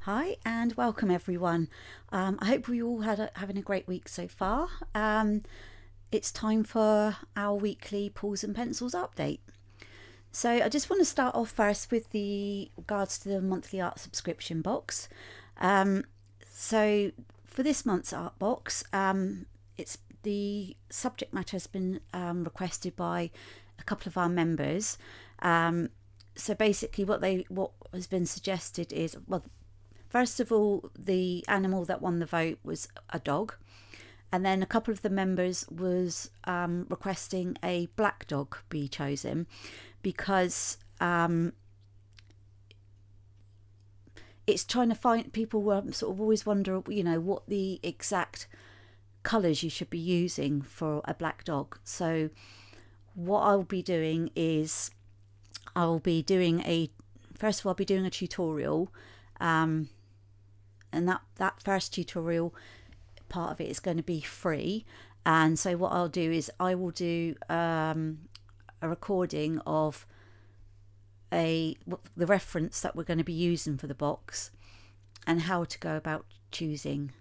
Hi and welcome everyone. I hope we all having a great week so far. It's time for our weekly Pools and Pencils update. So I just want to start off first with the regards to the monthly art subscription box. So for this month's art box, it's the subject matter has been requested by a couple of our members. So basically, what has been suggested is, well, first of all, the animal that won the vote was a dog, and then a couple of the members was requesting a black dog be chosen because it's trying to find people sort of always wonder, what the exact colours you should be using for a black dog. So what I'll be doing is I'll be doing a tutorial, and that first tutorial part of it is going to be free. And so what I'll do is I will do a recording of the reference that we're going to be using for the box and how to go about choosing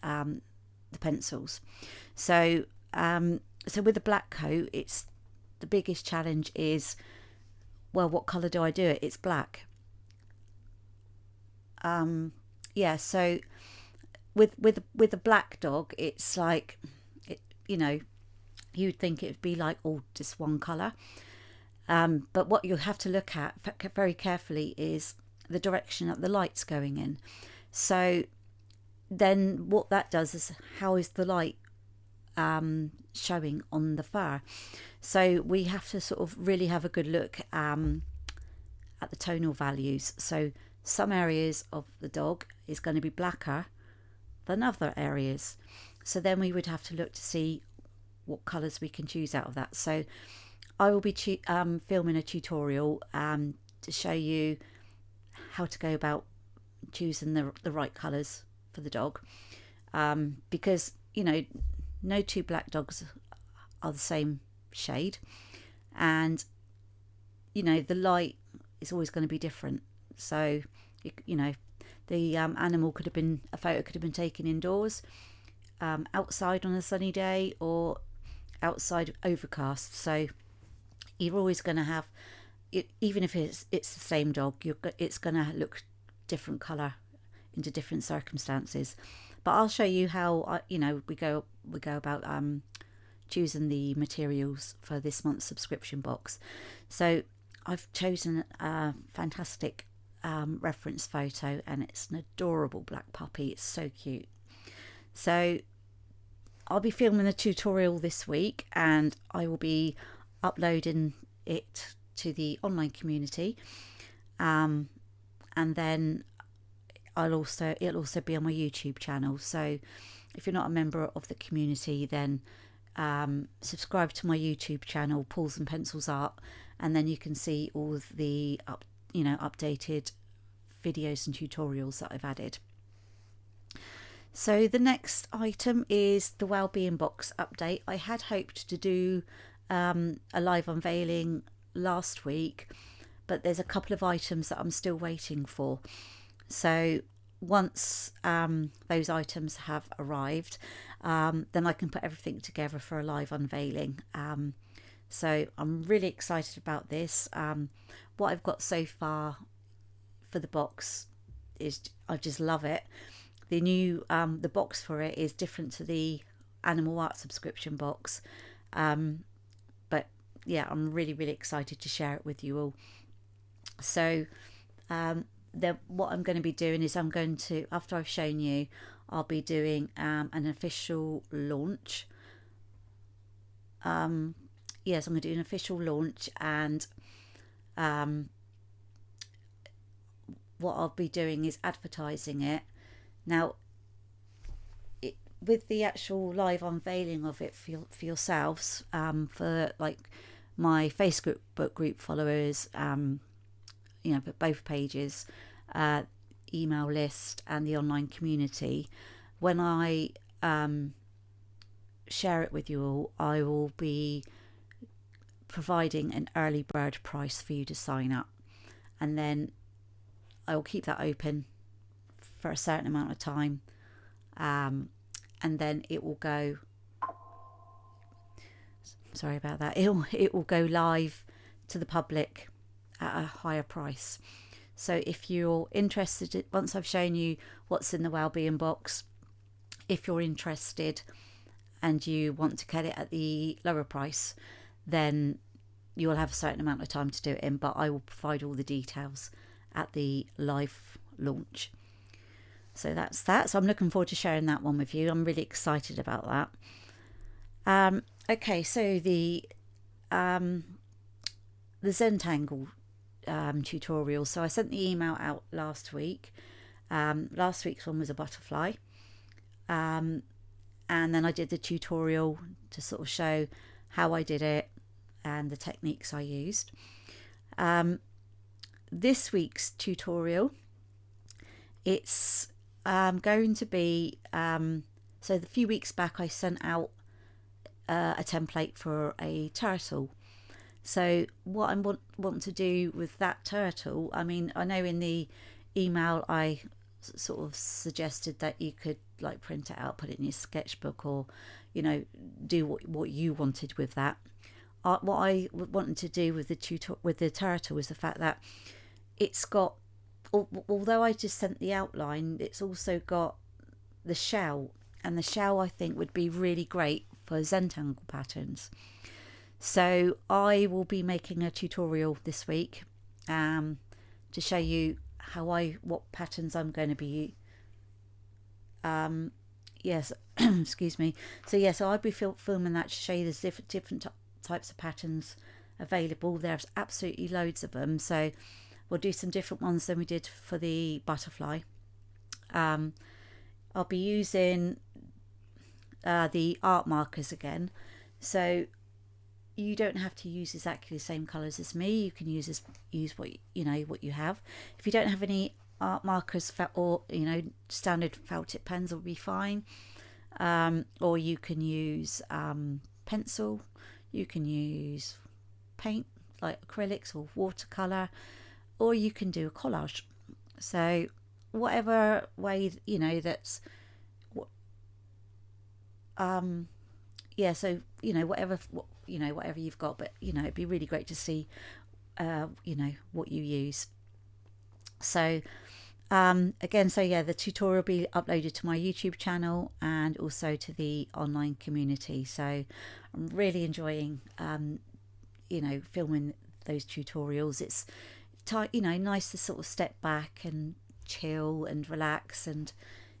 the pencils. So with the black coat, it's the biggest challenge is, well, what colour do I do it? It's black. So with a black dog, it's like, you'd think it'd be like all just one colour. But what you'll have to look at very carefully is the direction that the light's going in. So then what that does is, how is the light showing on the fur? So we have to sort of really have a good look at the tonal values. So some areas of the dog is going to be blacker than other areas. So then we would have to look to see what colours we can choose out of that. So I will be filming a tutorial to show you how to go about choosing the right colours for the dog, because no two black dogs are the same shade, and the light is always going to be different. So the animal a photo could have been taken indoors, outside on a sunny day, or outside overcast. So you're always going to have it, even if it's the same dog, it's going to look different colour into different circumstances. But I'll show you how we go about choosing the materials for this month's subscription box. So I've chosen a fantastic reference photo, and it's an adorable black puppy. It's so cute. So I'll be filming a tutorial this week, and I will be uploading it to the online community, and then it'll also be on my YouTube channel. So if you're not a member of the community, then subscribe to my YouTube channel, Pools and Pencils Art, and then you can see all of the updated videos and tutorials that I've added. So the next item is the Wellbeing Box update. I had hoped to do a live unveiling last week, but there's a couple of items that I'm still waiting for. So once those items have arrived, then I can put everything together for a live unveiling. So I'm really excited about this. What I've got so far for the box is, I just love it. The new the box for it is different to the animal art subscription box, but yeah, I'm really excited to share it with you all. So what I'm going to be doing is, I'm going to, after I've shown you, I'll be doing an official launch. Yes, I'm going to do an official launch, and what I'll be doing is advertising it. Now, with the actual live unveiling of it for yourselves, for like my Facebook group followers, but both pages, email list, and the online community, when I share it with you all, I will be providing an early bird price for you to sign up, and then I will keep that open for a certain amount of time, and then it will go, sorry about that, it will go live to the public at a higher price. So if you're interested, once I've shown you what's in the Wellbeing Box, if you're interested and you want to get it at the lower price, then you'll have a certain amount of time to do it in, but I will provide all the details at the live launch. So that's that. So I'm looking forward to sharing that one with you. I'm really excited about that. Okay, so the zentangle tutorial. So I sent the email out last week. Last week's one was a butterfly, and then I did the tutorial to sort of show how I did it and the techniques I used. This week's tutorial, it's going to be, so a few weeks back I sent out a template for a turtle. So what I want to do with that turtle, I mean, I know in the email I sort of suggested that you could like print it out, put it in your sketchbook, or, you know, do what you wanted with that. What I wanted to do with the turtle is the fact that it's got, although I just sent the outline, it's also got the shell, and the shell I think would be really great for zentangle patterns. So I will be making a tutorial this week to show you what patterns I'm going to be yes excuse me. So I'll be filming that to show you there's different types of patterns available. There's absolutely loads of them, so we'll do some different ones than we did for the butterfly. I'll be using the art markers again, so you don't have to use exactly the same colours as me. You can use what what you have. If you don't have any art markers, or standard felt tip pens will be fine, or you can use pencil. You can use paint like acrylics or watercolour, or you can do a collage. So whatever way that's so whatever you've got, but it'd be really great to see what you use. So again, the tutorial will be uploaded to my YouTube channel and also to the online community. So I'm really enjoying filming those tutorials. It's nice to sort of step back and chill and relax, and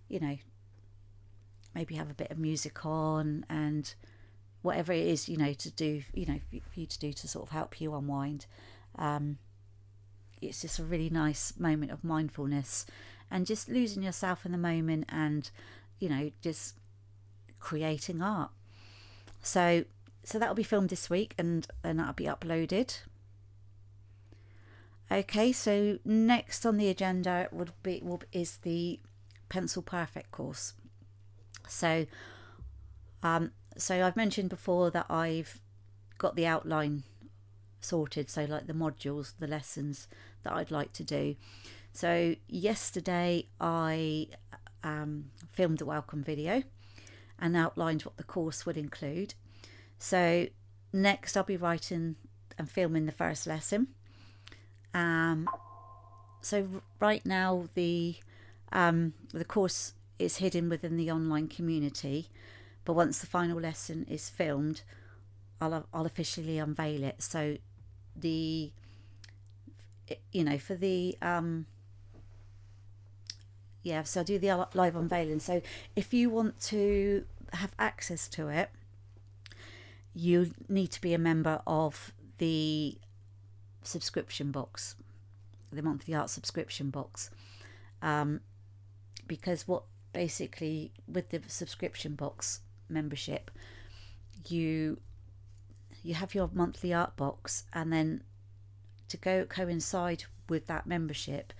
maybe have a bit of music on and whatever it is to do for you to do to sort of help you unwind. It's just a really nice moment of mindfulness and just losing yourself in the moment, and just creating art. So that'll be filmed this week, and that'll be uploaded. Okay, so next on the agenda is the Pencil Perfect course. So I've mentioned before that I've got the outline sorted, so like the modules, the lessons that I'd like to do. So yesterday I filmed a welcome video and outlined what the course would include. So next I'll be writing and filming the first lesson. So right now the course is hidden within the online community, but once the final lesson is filmed, I'll officially unveil it. So so I'll do the live unveiling. So if you want to have access to it, you need to be a member of the subscription box, the monthly art subscription box, because what basically with the subscription box membership, you have your monthly art box, and then to coincide with that membership,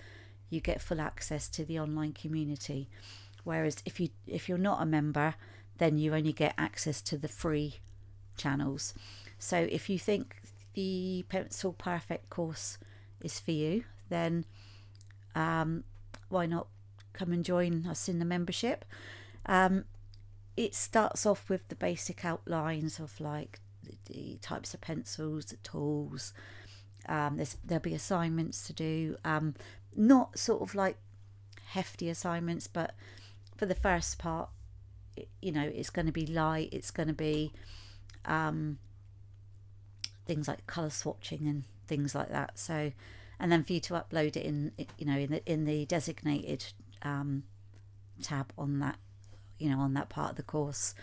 you get full access to the online community. Whereas if you're not a member, then you only get access to the free channels. So if you think the Pencil Perfect course is for you, then why not come and join us in the membership. It starts off with the basic outlines of like the types of pencils, the tools. There'll be assignments to do, not sort of like hefty assignments, but for the first part, it's going to be light. It's going to be things like colour swatching and things like that. So, and then for you to upload it in the designated tab on that, on that part of the course.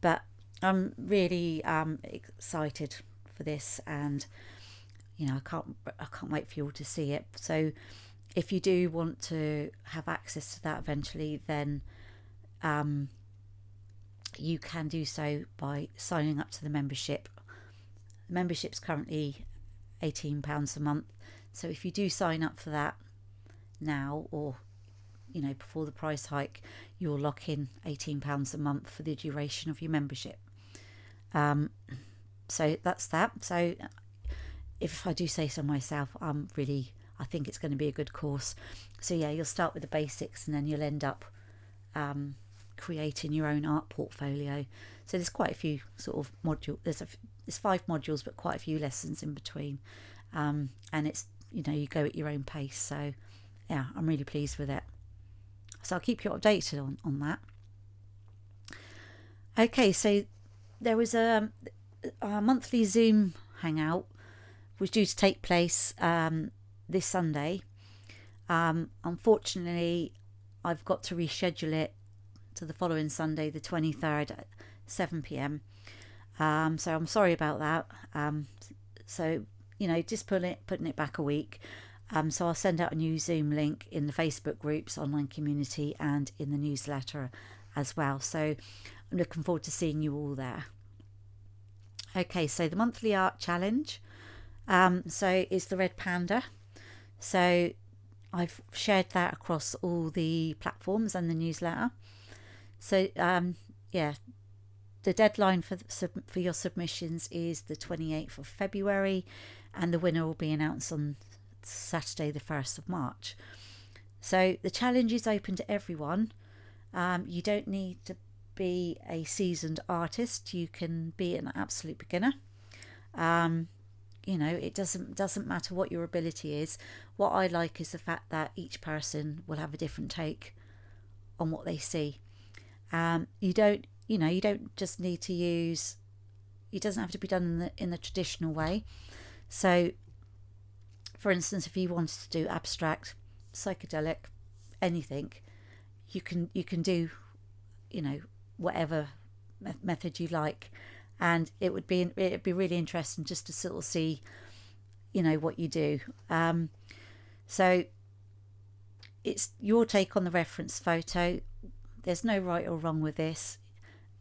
But I'm really excited for this, and I can't wait for you all to see it. So if you do want to have access to that eventually, then you can do so by signing up to the membership. The membership's currently £18 a month. So if you do sign up for that now, or before the price hike, you'll lock in £18 a month for the duration of your membership. So that's that. So if I do say so myself, I think it's going to be a good course. So yeah, you'll start with the basics, and then you'll end up creating your own art portfolio. So there's quite a few sort of modules. There's 5 modules, but quite a few lessons in between. And it's, you go at your own pace. So yeah, I'm really pleased with it. So I'll keep you updated on that. Okay, so there was a monthly Zoom Hangout was due to take place this Sunday. Unfortunately, I've got to reschedule it to the following Sunday, the 23rd at 7 p.m. So I'm sorry about that. So just putting it back a week. So I'll send out a new Zoom link in the Facebook groups, online community, and in the newsletter as well. So I'm looking forward to seeing you all there. Okay, so the monthly art challenge. So it's the Red Panda. So I've shared that across all the platforms and the newsletter. So yeah, the deadline for your submissions is the 28th of February, and the winner will be announced on Saturday the 1st of March. So the challenge is open to everyone. You don't need to be a seasoned artist. You can be an absolute beginner. It doesn't matter what your ability is. What I like is the fact that each person will have a different take on what they see. You don't just need to use. It doesn't have to be done in the traditional way. So, for instance, if you wanted to do abstract, psychedelic, anything, you can do, whatever method you like, and it'd be really interesting just to sort of see, what you do. So it's your take on the reference photo. There's no right or wrong with this.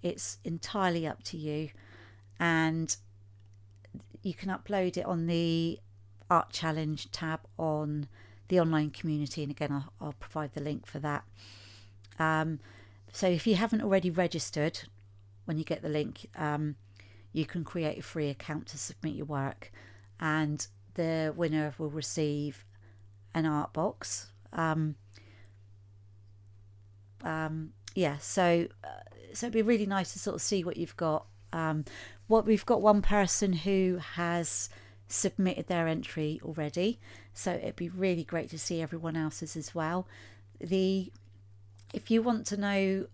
It's entirely up to you, and you can upload it on the Art Challenge tab on the online community, and again I'll provide the link for that. So if you haven't already registered, when you get the link, you can create a free account to submit your work, and the winner will receive an art box. So it'd be really nice to sort of see what you've got. We've got one person who has submitted their entry already, so it'd be really great to see everyone else's as well. If you want to know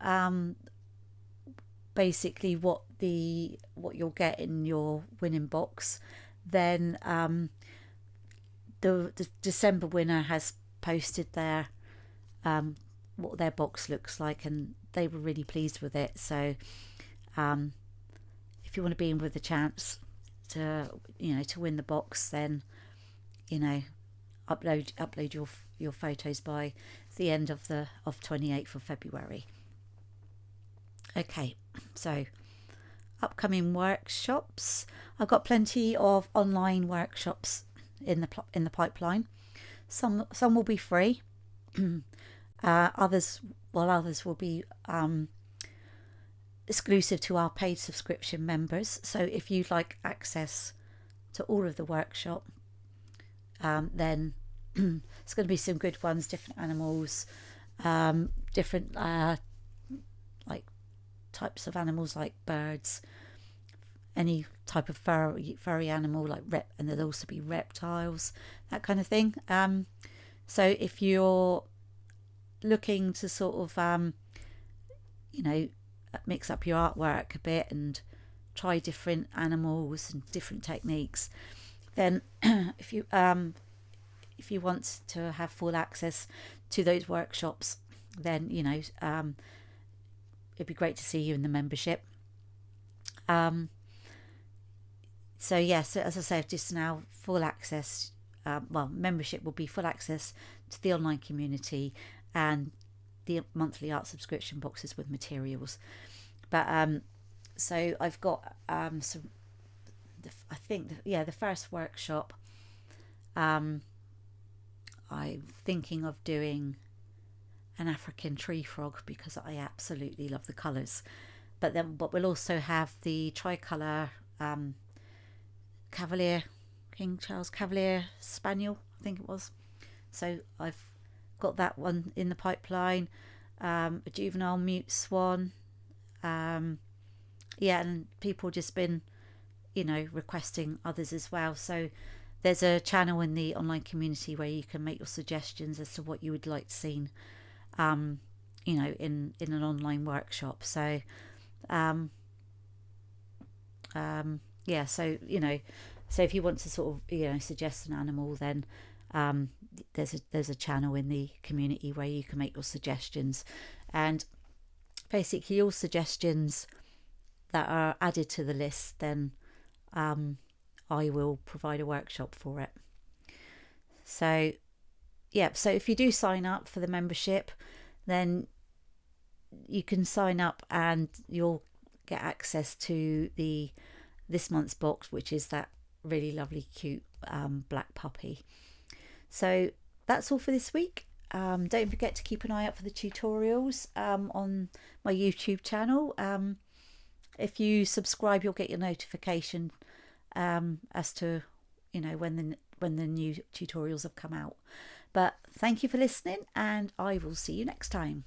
basically what you'll get in your winning box, then the December winner has posted their what their box looks like, and they were really pleased with it. So if you want to be in with a chance to win the box, then upload your photos by the end of 28th of February. Okay, so upcoming workshops. I've got plenty of online workshops in the pipeline. Some will be free. Others will be exclusive to our paid subscription members. So if you'd like access to all of the workshop, then it's going to be some good ones, different animals, different like types of animals like birds, any type of furry animal like and there'll also be reptiles, that kind of thing. So if you're looking to sort of mix up your artwork a bit and try different animals and different techniques, then if you want to have full access to those workshops, then it'd be great to see you in the membership. So as I say, just now full access. Membership will be full access to the online community and the monthly art subscription boxes with materials. But so I've got some. I think the first workshop. I'm thinking of doing an African tree frog because I absolutely love the colours. But we'll also have the tricolour Cavalier, King Charles Cavalier Spaniel, I think it was. So I've got that one in the pipeline. A juvenile mute swan. And people just been, requesting others as well. So there's a channel in the online community where you can make your suggestions as to what you would like seen, in an online workshop. So, so if you want to sort of, suggest an animal, then there's a channel in the community where you can make your suggestions, and basically all suggestions that are added to the list, then I will provide a workshop for it. So so if you do sign up for the membership, then you can sign up and you'll get access to this month's box, which is that really lovely cute black puppy. So that's all for this week. Don't forget to keep an eye out for the tutorials on my YouTube channel. If you subscribe, you'll get your notification as to when the new tutorials have come out. But thank you for listening, and I will see you next time.